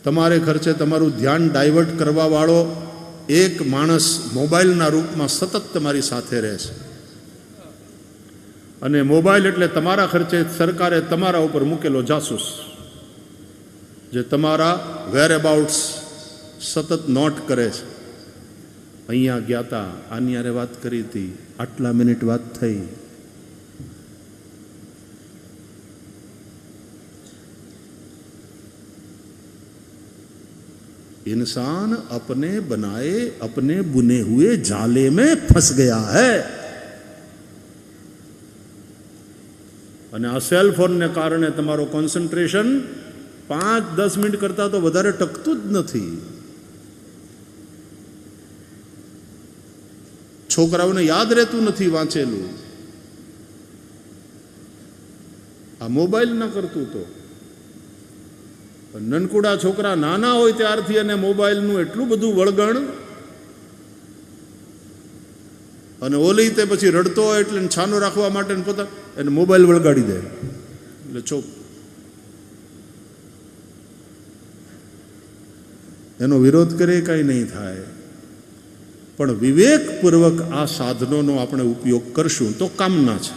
તમારે ખર્ચે તમારું ધ્યાન ડાયવર્ટ કરવાવાળો એક માણસ મોબાઈલના રૂપમાં સતત તમારી સાથે રહેશે. અને મોબાઈલ એટલે તમારા ખર્ચે સરકારે તમારા ઉપર મૂકેલો જાસૂસ, જે તમારા વેરઅબાઉટ્સ સતત નોટ કરે છે. અહીંયા ગયા હતા, આની યારે વાત કરી હતી, આટલા મિનિટ વાત થઈ. इंसान अपने बनाए अपने बुने हुए जाले में फंस गया है. અને આ સેલ ફોનને કારણે તમારો કોન્સન્ટ્રેશન 5-10 મિનિટ કરતાં તો વધારે ટકતું જ નથી. છોકરાઓને યાદ રહેતું નથી વાંચેલું. આ મોબાઈલ ના કરતું તો નનકુડા છોકરા નાના હોય ત્યારથી અને મોબાઈલનું એટલું બધું વળગણ, અને ઓલી તે પછી રડતો હોય એટલે છાનો રાખવા માટે પોતા એને મોબાઈલ વળગાડી દે એટલે ચોપ. એનો વિરોધ કરે કાંઈ નહીં થાય, પણ વિવેકપૂર્વક આ સાધનોનો આપણે ઉપયોગ કરશું તો કામના છે.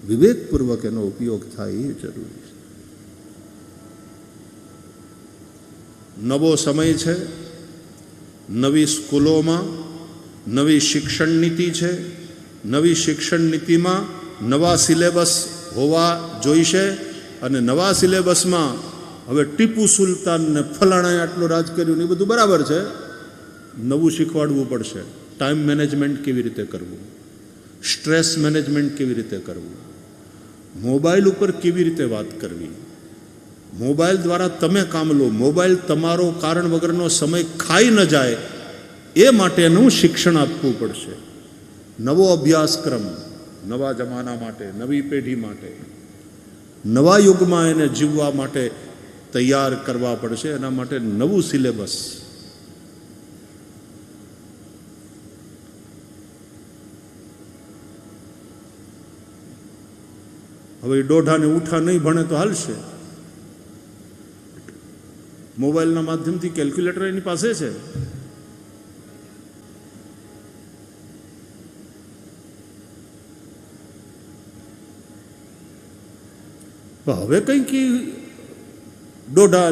વિવેકપૂર્વક એનો ઉપયોગ થાય એ જરૂરી છે. નવો સમય છે, નવી સ્કૂલોમાં નવી શિક્ષણ નીતિ છે. નવી શિક્ષણ નીતિમાં નવા સિલેબસ હોવા જોઈશે, અને નવા સિલેબસમાં હવે ટીપુ સુલતાનને ફલાણાએ આટલું રાજ કર્યું ને એ બધું બરાબર છે. નવું શીખવાડવું પડશે. ટાઈમ મેનેજમેન્ટ કેવી રીતે કરવું, સ્ટ્રેસ મેનેજમેન્ટ કેવી રીતે કરવું, મોબાઈલ ઉપર કેવી રીતે વાત કરવી, મોબાઈલ દ્વારા તમે કામ લો, મોબાઈલ તમારો કારણ વગરનો સમય ખાઈ ન જાય એ માટેનું શિક્ષણ આપવું પડશે. નવો અભ્યાસક્રમ નવા જમાના માટે, નવી પેઢી માટે, નવા યુગમાં એને જીવવા માટે તૈયાર કરવા પડશે. એના માટે નવું સિલેબસ. હવે દોઢા ને ઉઠા નહીં ભણે તો હાલશે. મોબાઈલના માધ્યમથી કેલ્ક્યુલેટર એની પાસે છે. હવે કંઈક દોઢા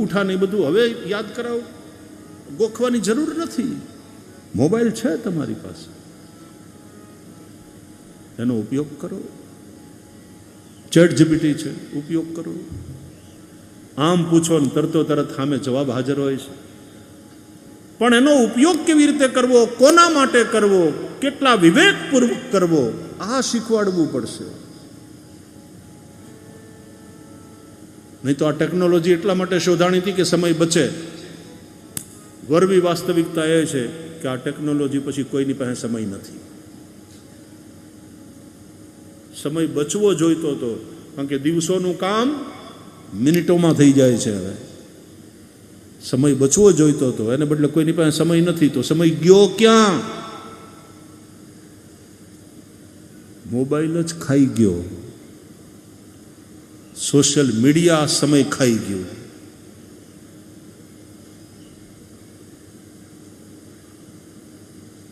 ઉઠા ને બધું હવે યાદ કરાવો, ગોખવાની જરૂર નથી. મોબાઈલ છે તમારી પાસે, એનો ઉપયોગ કરો. ચેટ જીપીટી છે, ઉપયોગ કરો. આમ પૂછો ને તરતો તરત સામે જવાબ હાજર હોય છે. પણ એનો ઉપયોગ કેવી રીતે કરવો, કોના માટે કરવો, કેટલા વિવેકપૂર્વક કરવો, આ શીખવાડવું પડશે. નહીં તો આ ટેકનોલોજી એટલા માટે શોધાણી હતી કે સમય બચે. વરવી વાસ્તવિકતા એ છે કે આ ટેકનોલોજી પછી કોઈની પાસે સમય નથી. સમય બચવો જોઈતો હતો, કારણ કે દિવસોનું કામ મિનિટોમાં થઈ જાય છે. હવે સમય બચવો જોઈતો હતો, એને બદલે કોઈની પાસે સમય નથી. તો સમય ગયો ક્યાં? મોબાઈલ જ ખાઈ ગયો, સોશિયલ મીડિયા સમય ખાઈ ગયું.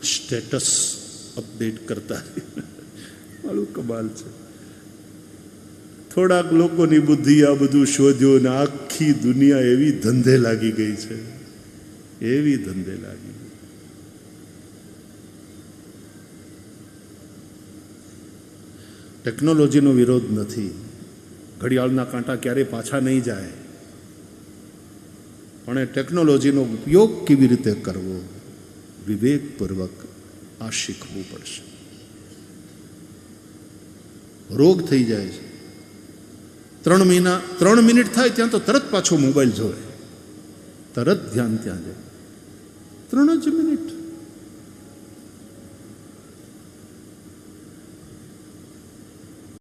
સ્ટેટસ અપડેટ કરતા મારું કમાલ છે. થોડાક લોકોની બુદ્ધિ આ બધું શોધ્યો ને આખી દુનિયા એવી ધંધે લાગી ગઈ છે, એવી ધંધે લાગી ગઈ. ટેકનોલોજીનો વિરોધ નથી. ઘડિયાળના કાંટા ક્યારેય પાછા નહીં જાય, પણ એ ટેકનોલોજીનો ઉપયોગ કેવી રીતે કરવો, વિવેકપૂર્વક આ શીખવું પડશે. રોગ થઈ જાય છે. 3 મિનિટ થાય ત્યાં તો તરત પાછો મોબાઈલ જોવે, તરત ધ્યાન ત્યાં જાય. 3 જ મિનિટ.